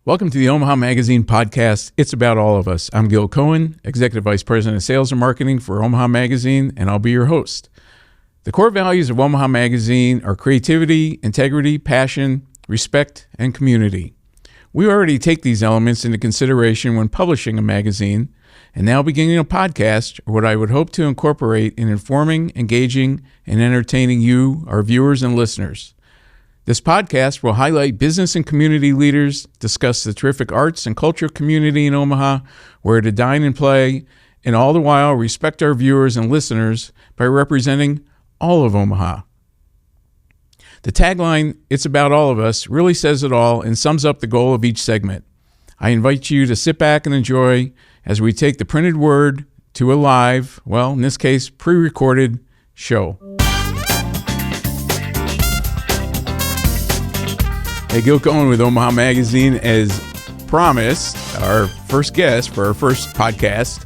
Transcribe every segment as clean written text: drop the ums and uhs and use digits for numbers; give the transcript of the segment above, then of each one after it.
Welcome to the Omaha Magazine Podcast. It's about all of us. I'm Gil Cohen, Executive Vice President of Sales and Marketing for Omaha Magazine, and I'll be your host. The core values of Omaha Magazine are creativity, integrity, passion, respect, and community. We already take these elements into consideration when publishing a magazine, and now beginning a podcast, or what I would hope to incorporate in informing, engaging, and entertaining you, our viewers and listeners. This podcast will highlight business and community leaders, discuss the terrific arts and culture community in Omaha, where to dine and play, and all the while respect our viewers and listeners by representing all of Omaha. The tagline, "It's about all of us," really says it all and sums up the goal of each segment. I invite you to sit back and enjoy as we take the printed word to a live, well, in this case, pre-recorded show. Hey, Gil Cohen with Omaha Magazine. As promised, our first guest for our first podcast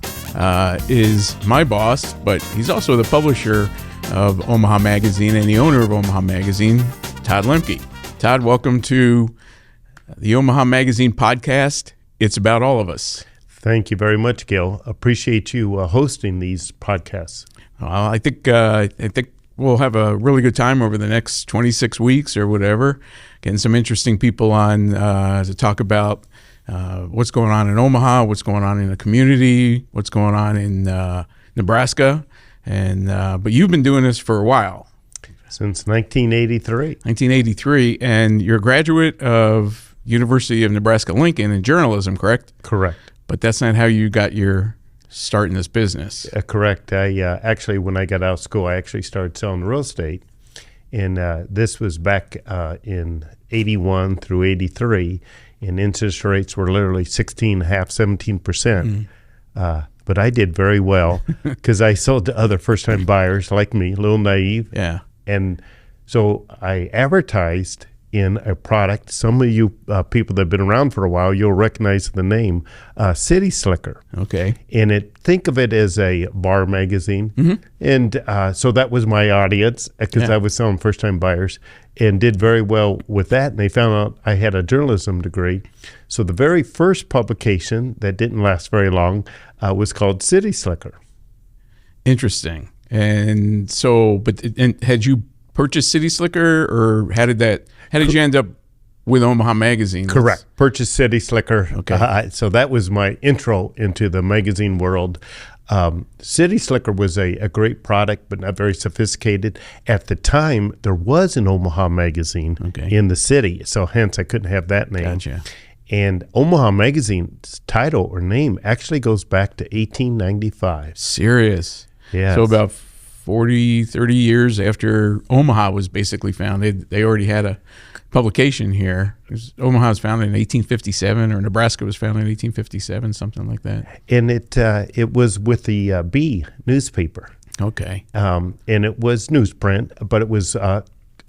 is my boss, but he's also the publisher of Omaha Magazine and the owner of Omaha Magazine, Todd Lemke. Todd, welcome to the Omaha Magazine Podcast. It's about all of us. Thank you very much, Gil. Appreciate you hosting these podcasts. I think we'll have a really good time over the next 26 weeks or whatever, getting some interesting people on to talk about what's going on in Omaha, what's going on in the community, what's going on in Nebraska. And but you've been doing this for a while. Since 1983. 1983, and you're a graduate of University of Nebraska-Lincoln in journalism, correct? Correct. But that's not how you got your start in this business. Correct. I actually, when I got out of school, I actually started selling real estate. And this was back in 81 through 83. And interest rates were literally 16.5%, 17%. But I did very well because I sold to other first-time buyers like me, a little naive. Yeah. And so I advertised in a product. Some of you people that have been around for a while, you'll recognize the name City Slicker. Okay. And think of it as a bar magazine. Mm-hmm. And so that was my audience because I was selling first-time buyers and did very well with that. And they found out I had a journalism degree. So the very first publication that didn't last very long was called City Slicker. Interesting. And so, and had you purchased City Slicker, or how did you end up with Omaha Magazine? Correct. Purchased City Slicker. Okay. So that was my intro into the magazine world. City Slicker was a great product, but not very sophisticated. At the time, there was an Omaha Magazine in the city, so hence I couldn't have that name. Gotcha. And Omaha Magazine's title or name actually goes back to 1895. Serious? Yeah. So about 30 years after Omaha was basically founded, they already had a publication here. Omaha was founded in 1857, or Nebraska was founded in 1857, something like that. And it was with the Bee newspaper. Okay. And it was newsprint, but it was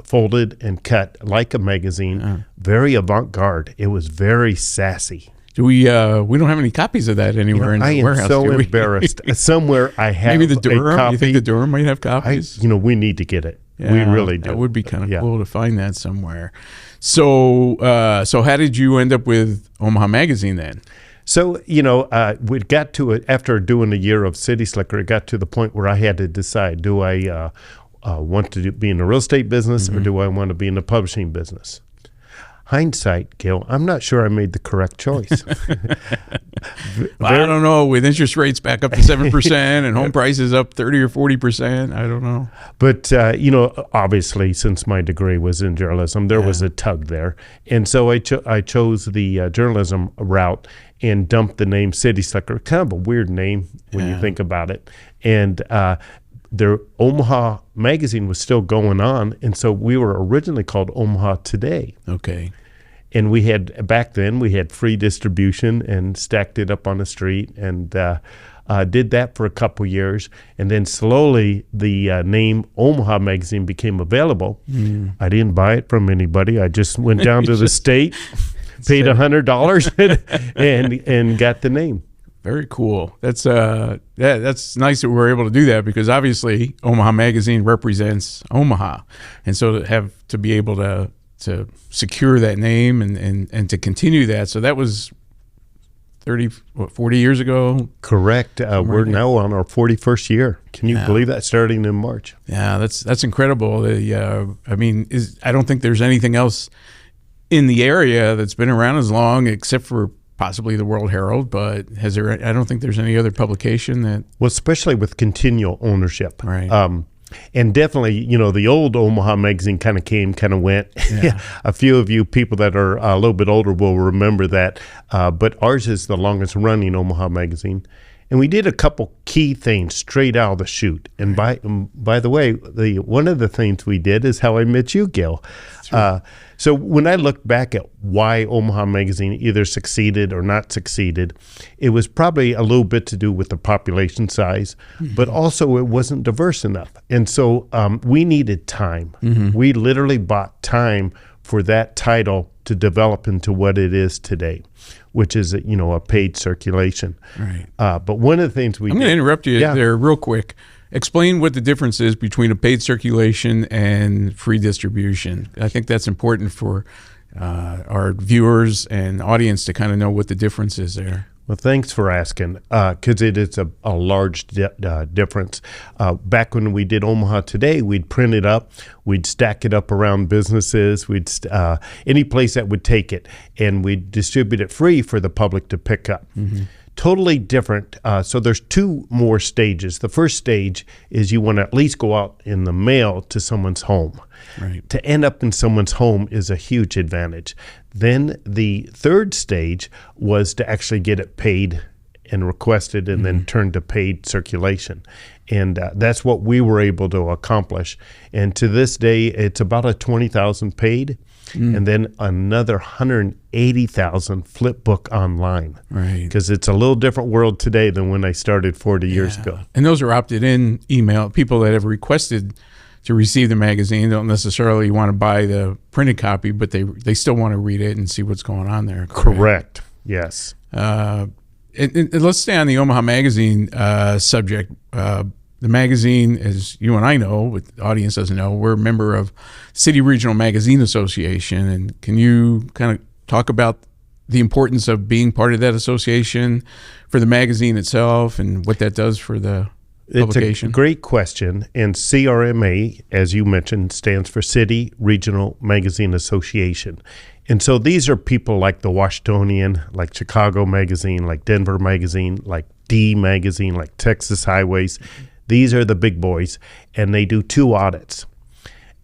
folded and cut like a magazine. Very avant-garde. It was very sassy. We don't have any copies of that anywhere in the warehouse. I am so embarrassed. Somewhere I have maybe the Durham. a copy. You think the Durham might have copies? We need to get it. Yeah, we really do. That would be kind of cool to find that somewhere. So how did you end up with Omaha Magazine then? So, we got to it after doing a year of City Slicker. It got to the point where I had to decide, do I want to be in the real estate business or do I want to be in the publishing business? Hindsight, Gil, I'm not sure I made the correct choice. I don't know. With interest rates back up to 7% and home prices up 30 or 40%, I don't know. But, obviously, since my degree was in journalism, there was a tug there. And so I chose the journalism route and dumped the name City Slicker. Kind of a weird name when you think about it. And their Omaha Magazine was still going on, and so we were originally called Omaha Today. Okay. And back then we had free distribution and stacked it up on the street and did that for a couple years. And then slowly the name Omaha Magazine became available. I didn't buy it from anybody. I just went down to the state, paid $100 and got the name. Very cool. That's nice that we're able to do that, because obviously Omaha Magazine represents Omaha, and so to be able to secure that name and to continue that. So that was 40 years ago. Correct. We're now on our 41st year. Can you believe that? Starting in March. Yeah, that's incredible. I don't think there's anything else in the area that's been around as long, except for possibly the World Herald. But I don't think there's any other publication that. Well, especially with continual ownership. Right. And definitely, the old Omaha Magazine kind of came, kind of went. Yeah. A few of you people that are a little bit older will remember that. But ours is the longest running Omaha Magazine. And we did a couple key things straight out of the chute. And by the way, one of the things we did is how I met you, Gil. So when I look back at why Omaha Magazine either succeeded or not succeeded, it was probably a little bit to do with the population size, but also it wasn't diverse enough. And so we needed time. We literally bought time for that title to develop into what it is today, which is a paid circulation. Right. But one of the things I'm going to interrupt you there real quick. Explain what the difference is between a paid circulation and free distribution. I think that's important for our viewers and audience to kind of know what the difference is there. Well, thanks for asking, because it is a large difference. Back when we did Omaha Today, we'd print it up, we'd stack it up around businesses, any place that would take it, and we'd distribute it free for the public to pick up. Totally different. So there's two more stages. The first stage is you want to at least go out in the mail to someone's home. Right. To end up in someone's home is a huge advantage. Then the third stage was to actually get it paid and requested and then turned to paid circulation. And that's what we were able to accomplish. And to this day, it's about a 20,000 paid and then another 180,000 flip book online. Right. Because it's a little different world today than when I started 40 years ago. And those are opted in email. People that have requested to receive the magazine don't necessarily want to buy the printed copy, but they still want to read it and see what's going on there. Correct. Yes. And let's stay on the Omaha Magazine subject. The magazine, as you and I know, but the audience doesn't know, we're a member of City Regional Magazine Association. And can you kind of talk about the importance of being part of that association for the magazine itself and what that does for the publication? It's a great question. And CRMA, as you mentioned, stands for City Regional Magazine Association. And so these are people like the Washingtonian, like Chicago Magazine, like Denver Magazine, like D Magazine, like Texas Highways. These are the big boys, and they do 2 audits.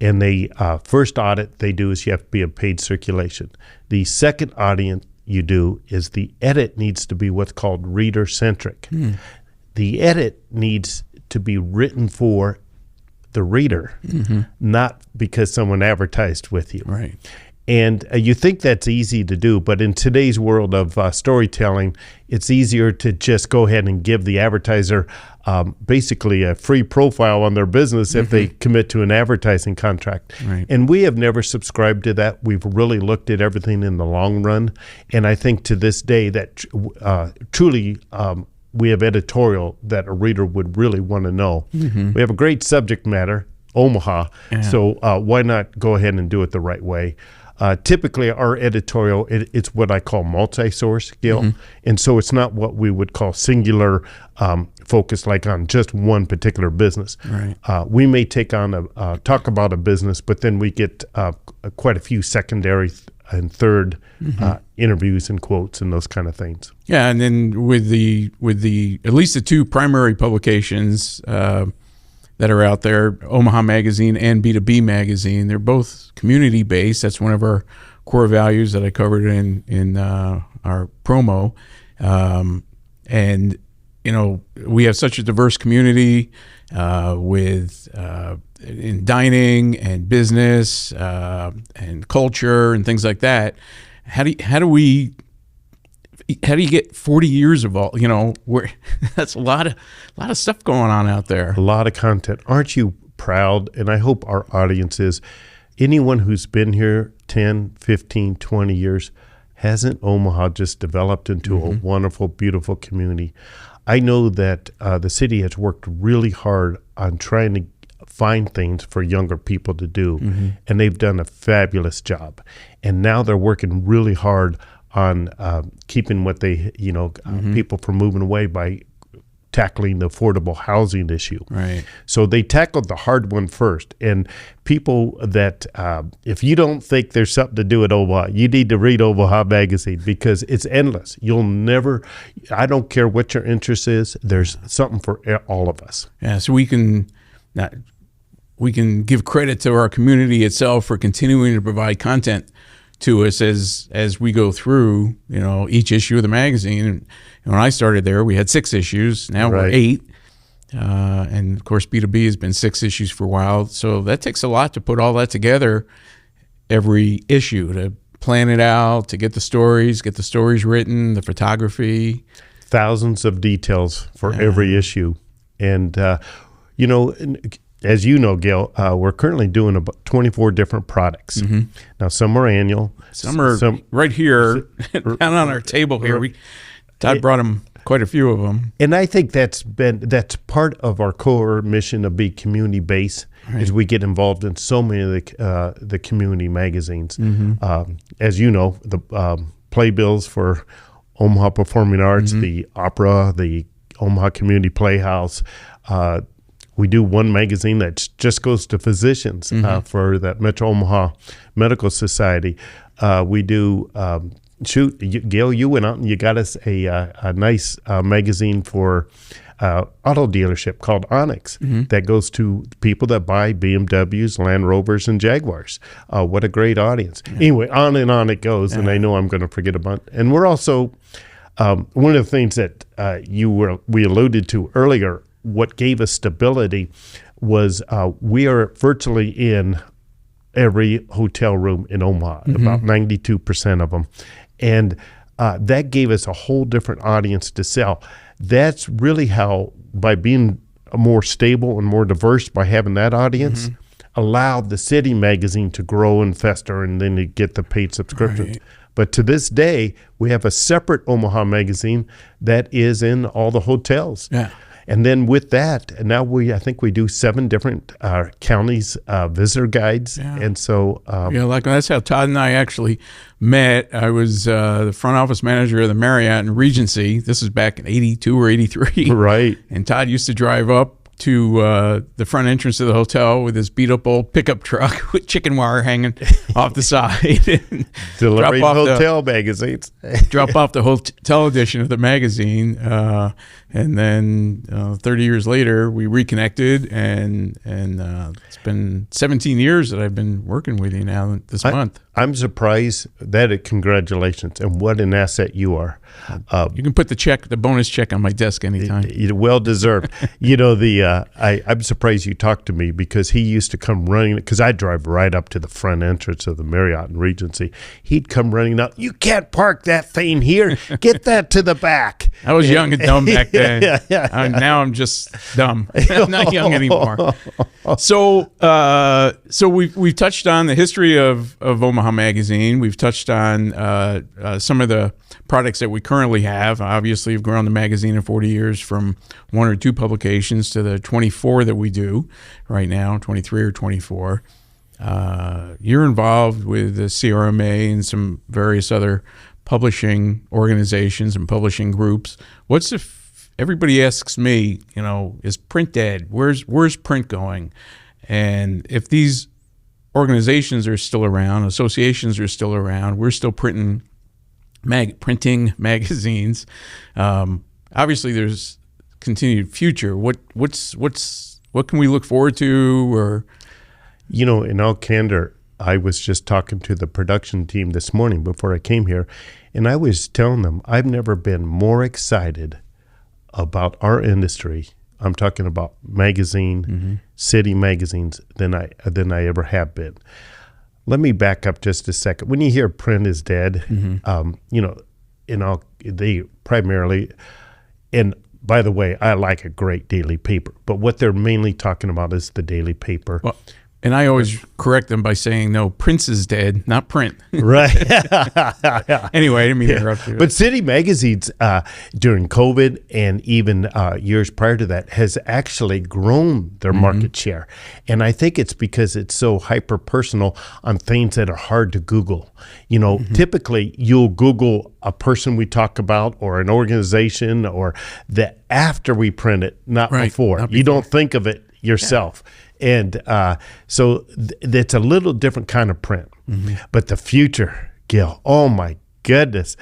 And the first audit they do is you have to be a paid circulation. The second audit you do is the edit needs to be what's called reader-centric. The edit needs to be written for the reader, not because someone advertised with you. Right. And you think that's easy to do, but in today's world of storytelling, it's easier to just go ahead and give the advertiser basically a free profile on their business if they commit to an advertising contract. Right. And we have never subscribed to that. We've really looked at everything in the long run. And I think to this day that truly we have editorial that a reader would really want to know. We have a great subject matter, Omaha, so why not go ahead and do it the right way? Typically, our editorial, it's what I call multi-source, Gil. And so it's not what we would call singular focus, like on just one particular business. Right. We may take on talk about a business, but then we get quite a few secondary and third interviews and quotes and those kind of things. Yeah, and then with the at least the 2 primary publications that are out there, Omaha Magazine and B2B Magazine, they're both community-based. That's one of our core values that I covered in our promo. And, we have such a diverse community with in dining and business and culture and things like that. How do you get 40 years of all, that's a lot of stuff going on out there. A lot of content. Aren't you proud? And I hope our audience is. Anyone who's been here 10, 15, 20 years, hasn't Omaha just developed into a wonderful, beautiful community? I know that the city has worked really hard on trying to find things for younger people to do. And they've done a fabulous job. And now they're working really hard on keeping what they, people from moving away by tackling the affordable housing issue. Right. So they tackled the hard one first. And people that, if you don't think there's something to do at Omaha, you need to read Omaha Magazine because it's endless. You'll never, I don't care what your interest is, there's something for all of us. Yeah, so we can give credit to our community itself for continuing to provide content to us as we go through, each issue of the magazine. And when I started there, we had 6 issues. Now we're 8. And of course, B2B has been 6 issues for a while. So that takes a lot to put all that together every issue, to plan it out, to get the stories written, the photography. Thousands of details for every issue. And, as you know, Gail, we're currently doing about 24 different products. Now, some are annual. Some are right here, down on our table here. Todd brought them, quite a few of them. And I think that's part of our core mission of being community-based, is we get involved in so many of the community magazines. As you know, the playbills for Omaha Performing Arts, the opera, the Omaha Community Playhouse. We do one magazine that just goes to physicians for that Metro Omaha Medical Society. We do, Gail, you went out and you got us a nice magazine for auto dealership called Onyx that goes to people that buy BMWs, Land Rovers, and Jaguars. What a great audience. Anyway, on and on it goes, and I know I'm going to forget about it. And we're also, one of the things that we alluded to earlier, what gave us stability was we are virtually in every hotel room in Omaha, about 92% of them. And that gave us a whole different audience to sell. That's really how, by being more stable and more diverse, by having that audience, allowed the city magazine to grow and fester, and then you get the paid subscriptions. But to this day, we have a separate Omaha magazine that is in all the hotels. And then with that, now I think we do 7 different counties visitor guides. And so that's how Todd and I actually met. I was the front office manager of the Marriott in Regency. This is back in 82 or 83. Right. And Todd used to drive up to the front entrance of the hotel with his beat-up old pickup truck with chicken wire hanging off the side. And delivering hotel magazines. Drop off the hotel edition of the magazine. And then 30 years later, we reconnected, and it's been 17 years that I've been working with you now this month. I'm surprised that congratulations, and what an asset you are. You can put the bonus check on my desk anytime. Well deserved. I'm surprised you talked to me, because he used to come running, because I drive right up to the front entrance of the Marriott in Regency. He'd come running up. You can't park that thing here. Get that to the back. I was young and dumb back then. Now I'm just dumb. I'm not young anymore. So we've touched on the history of Omaha Magazine. We've touched on some of the products that we currently have. Obviously, we've grown the magazine in 40 years from 1 or 2 publications to the 24 that we do right now, 23 or 24. You're involved with the CRMA and some various other publishing organizations and publishing groups. Everybody asks me, is print dead? Where's print going? And if these organizations are still around, associations are still around, we're still printing magazines. Obviously, there's continued future. What can we look forward to? Or in all candor, I was just talking to the production team this morning before I came here, and I was telling them I've never been more excited about our industry. I'm talking about city magazines than I ever have been. Let me back up just a second. When you hear print is dead, they primarily, and by the way, I like a great daily paper, but what they're mainly talking about is the daily paper. Well, And I always correct them by saying, no, Prince is dead, not print. Right. Anyway, I didn't mean to interrupt you. But City Magazines during COVID and even years prior to that has actually grown their market share. And I think it's because it's so hyper-personal on things that are hard to Google. You know, typically you'll Google a person we talk about or an organization or the after we print it, not before. You don't think of it yourself. Yeah. And so it's a little different kind of print. But the future, Gil, oh my goodness,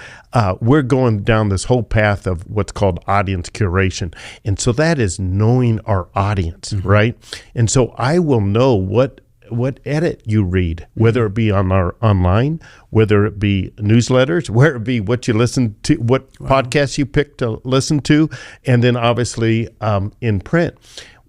we're going down this whole path of what's called audience curation. And so that is knowing our audience, right? And so I will know what edit you read, whether it be on our online, whether it be newsletters, whether it be what you listen to, what podcasts you pick to listen to, and then obviously in print.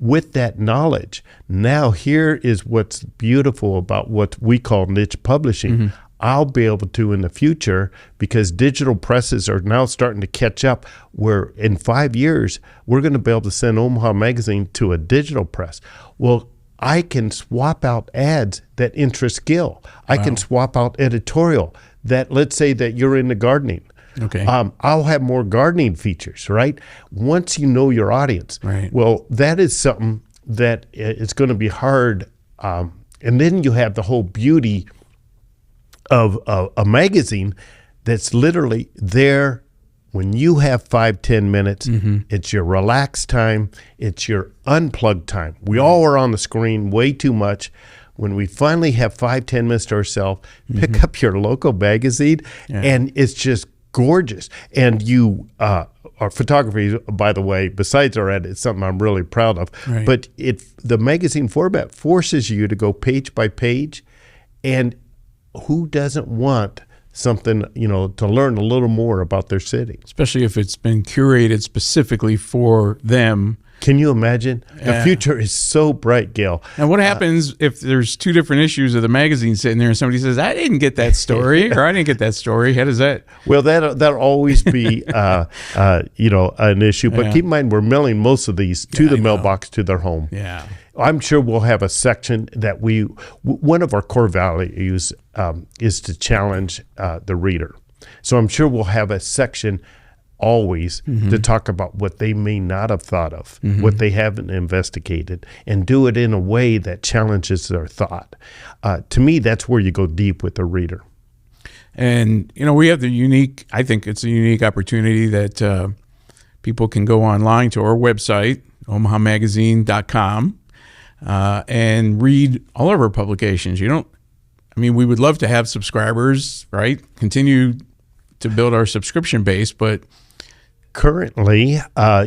With that knowledge, now here is what's beautiful about what we call niche publishing. I'll be able to in the future, because digital presses are now starting to catch up, where in 5 years, we're going to be able to send Omaha Magazine to a digital press. Well, I can swap out ads that interest Gil. I can swap out editorial that, let's say that you're into gardening. Okay. I'll have more gardening features, right? Once you know your audience. Right. Well, that is something that it's going to be hard. And then you have the whole beauty of a magazine that's literally there when you have 5-10 minutes. It's your relaxed time. It's your unplugged time. We all are on the screen way too much. When we finally have 5-10 minutes to ourselves, pick up your local magazine, and it's just gorgeous. And you, our photography, by the way, besides our edit, it's something I'm really proud of. Right. But the magazine format forces you to go page by page, and who doesn't want something, to learn a little more about their city? Especially if it's been curated specifically for them. Can you imagine? The future is so bright, Gil. And what happens if there's two different issues of the magazine sitting there and somebody says, I didn't get that story, or I didn't get that story? How does that? Well, that'll always be, an issue. But keep in mind, we're mailing most of these to the mailbox to their home. Yeah. I'm sure we'll have a section that one of our core values is to challenge the reader. So I'm sure we'll have a section always to talk about what they may not have thought of, what they haven't investigated, and do it in a way that challenges their thought. To me, that's where you go deep with the reader. And, we have I think it's a unique opportunity that people can go online to our website, omahamagazine.com, and read all of our publications. We would love to have subscribers, right? Continue to build our subscription base, but currently,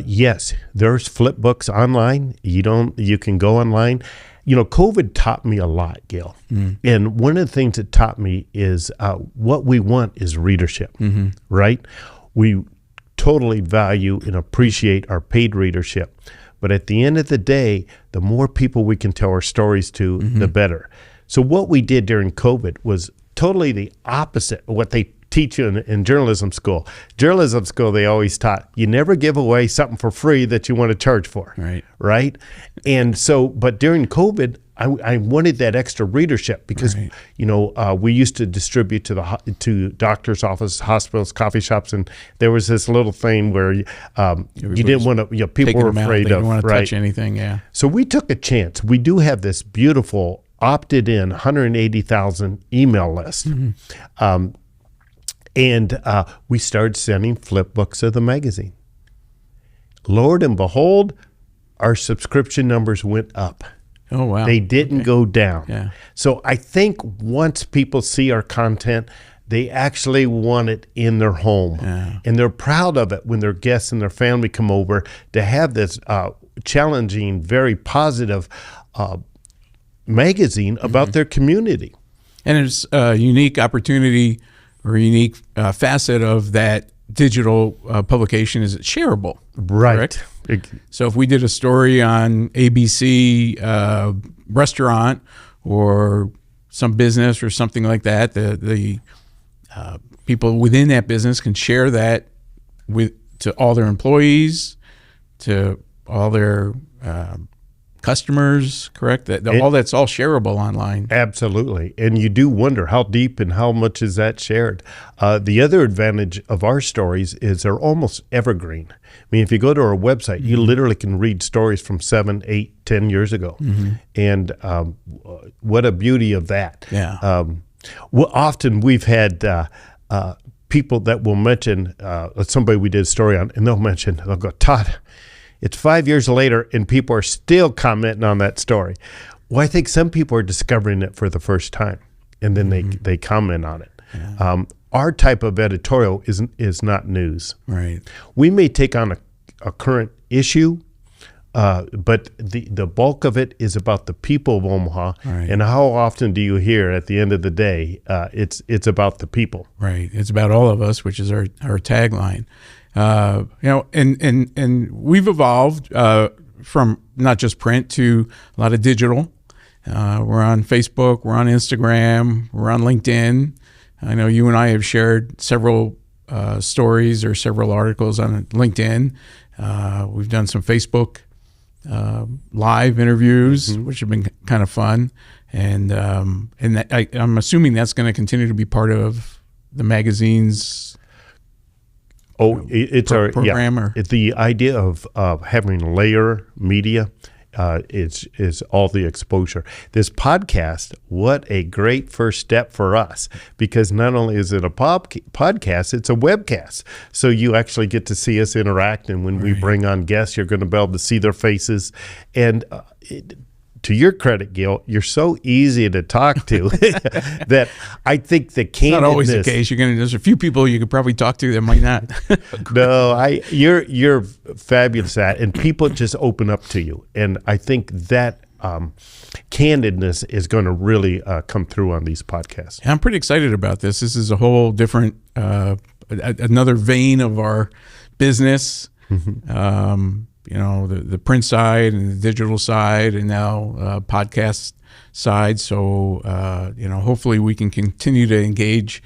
yes, there's flip books online. You can go online. COVID taught me a lot, Gil. And one of the things it taught me is what we want is readership, right? We totally value and appreciate our paid readership. But at the end of the day, the more people we can tell our stories to, the better. So what we did during COVID was totally the opposite of what they teach you in journalism school. Journalism school, they always taught you never give away something for free that you want to charge for. Right? And so, but during COVID, I wanted that extra readership because, we used to distribute to doctors' offices, hospitals, coffee shops, and there was this little thing where you didn't want to, people were afraid of. They didn't want to touch anything, So we took a chance. We do have this beautiful opted in 180,000 email list. And we started sending flip books of the magazine. Lord and behold, our subscription numbers went up. Oh, wow. They didn't go down. Yeah. So I think once people see our content, they actually want it in their home. Yeah. And they're proud of it when their guests and their family come over to have this challenging, very positive magazine about their community. And it's a unique opportunity or a unique facet of that digital publication is it's shareable. Right. So if we did a story on ABC restaurant or some business or something like that, the people within that business can share that to all their employees, to all their customers, correct? All that's all shareable online. Absolutely. And you do wonder how deep and how much is that shared. The other advantage of our stories is they're almost evergreen. I mean, if you go to our website, you literally can read stories from 7, 8, 10 years ago. And what a beauty of that. Yeah. Well, often we've had people that will mention, somebody we did a story on, and they'll go, Todd, it's 5 years later, and people are still commenting on that story. Well, I think some people are discovering it for the first time, and then they comment on it. Yeah. Our type of editorial is not news. Right. We may take on a current issue, but the bulk of it is about the people of Omaha. Right. And how often do you hear at the end of the day, it's about the people. Right. It's about all of us, which is our tagline. And we've evolved from not just print to a lot of digital. We're on Facebook, we're on Instagram, we're on LinkedIn. I know you and I have shared several stories or several articles on LinkedIn. We've done some Facebook live interviews, which have been kind of fun. And I'm assuming that's going to continue to be part of the magazine's it's our program. Yeah. It's the idea of having layer media. Is all the exposure. This podcast, what a great first step for us, because not only is it a podcast, it's a webcast. So you actually get to see us interact, and when we bring on guests, you're going to be able to see their faces. And to your credit, Gil, you're so easy to talk to that I think the candidness. Not always the case. There's a few people you could probably talk to that might not. No, you're fabulous at, and people just open up to you, and I think that candidness is going to really come through on these podcasts. I'm pretty excited about this. This is a whole different, another vein of our business. The print side and the digital side, and now podcast side. So, hopefully we can continue to engage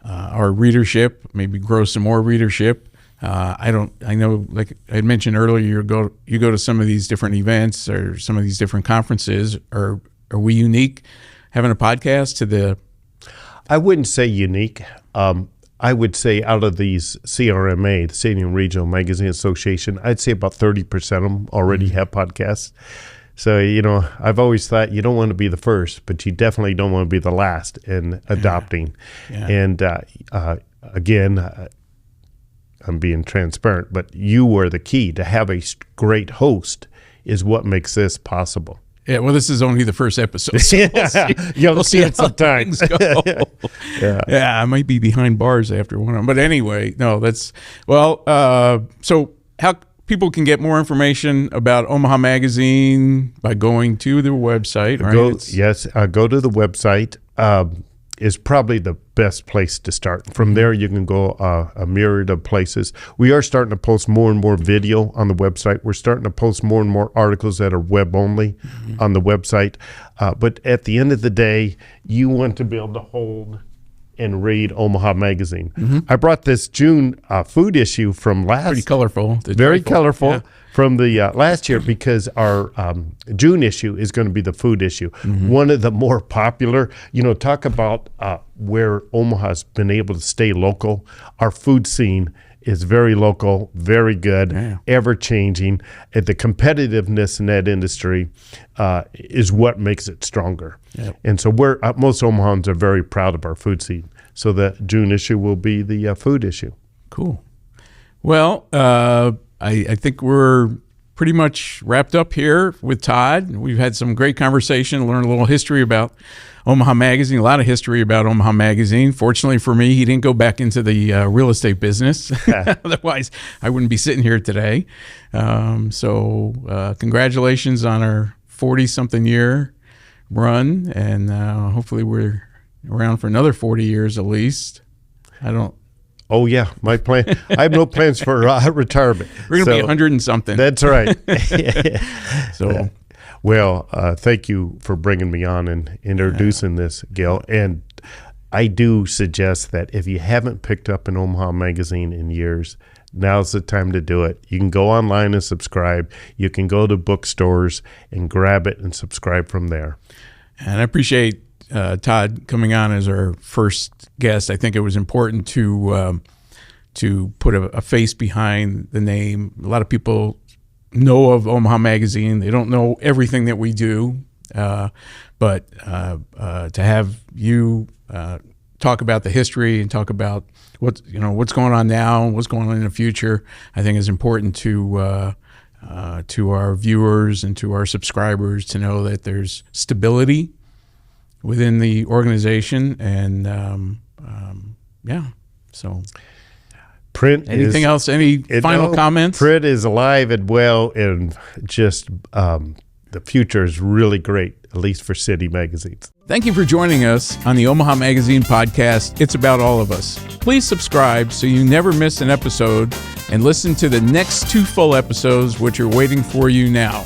our readership, maybe grow some more readership. I know, like I had mentioned earlier, you go to some of these different events or some of these different conferences. Are we unique having a podcast to the? I wouldn't say unique. I would say out of these CRMA, the City and Regional Magazine Association, I'd say about 30% of them already have podcasts. So, I've always thought you don't want to be the first, but you definitely don't want to be the last in adopting. Yeah. And again, I'm being transparent, but you were the key. To have a great host is what makes this possible. Yeah, well, this is only the first episode. So we'll see how things go. Yeah, I might be behind bars after one of them. But anyway, no, that's, so how people can get more information about Omaha Magazine by going to their website, right? Go to the website. Is probably the best place to start. From there, you can go a myriad of places. We are starting to post more and more video on the website. We're starting to post more and more articles that are web only on the website. But at the end of the day, you want to be able to hold and read Omaha Magazine. I brought this June food issue from last. Pretty colorful. Very colorful. Yeah. From the last year, because our June issue is going to be the food issue. One of the more popular, talk about where Omaha's been able to stay local. Our food scene is very local, very good, ever changing. And the competitiveness in that industry is what makes it stronger. Yep. And so most Omahans are very proud of our food scene. So the June issue will be the food issue. Cool. Well, I think we're pretty much wrapped up here with Todd. We've had some great conversation, learned a little history about Omaha Magazine, a lot of history about Omaha Magazine. Fortunately for me, he didn't go back into the real estate business. Otherwise, I wouldn't be sitting here today. So congratulations on our 40-something year run, and hopefully we're around for another 40 years at least. Oh, yeah, my plan. I have no plans for retirement. We're going to be 100 and something. That's right. So, thank you for bringing me on and introducing this, Gil. And I do suggest that if you haven't picked up an Omaha Magazine in years, now's the time to do it. You can go online and subscribe. You can go to bookstores and grab it and subscribe from there. And I appreciate Todd coming on as our first guest. I think it was important to put a face behind the name. A lot of people know of Omaha Magazine. They don't know everything that we do, but to have you talk about the history and talk about what's going on now, what's going on in the future, I think is important to our viewers and to our subscribers to know that there's stability within the organization. And so print. Anything else? Any final comments? Print is alive and well, and just the future is really great, at least for city magazines. Thank you for joining us on the Omaha Magazine Podcast. It's about all of us. Please subscribe so you never miss an episode, and listen to the next 2 full episodes, which are waiting for you now.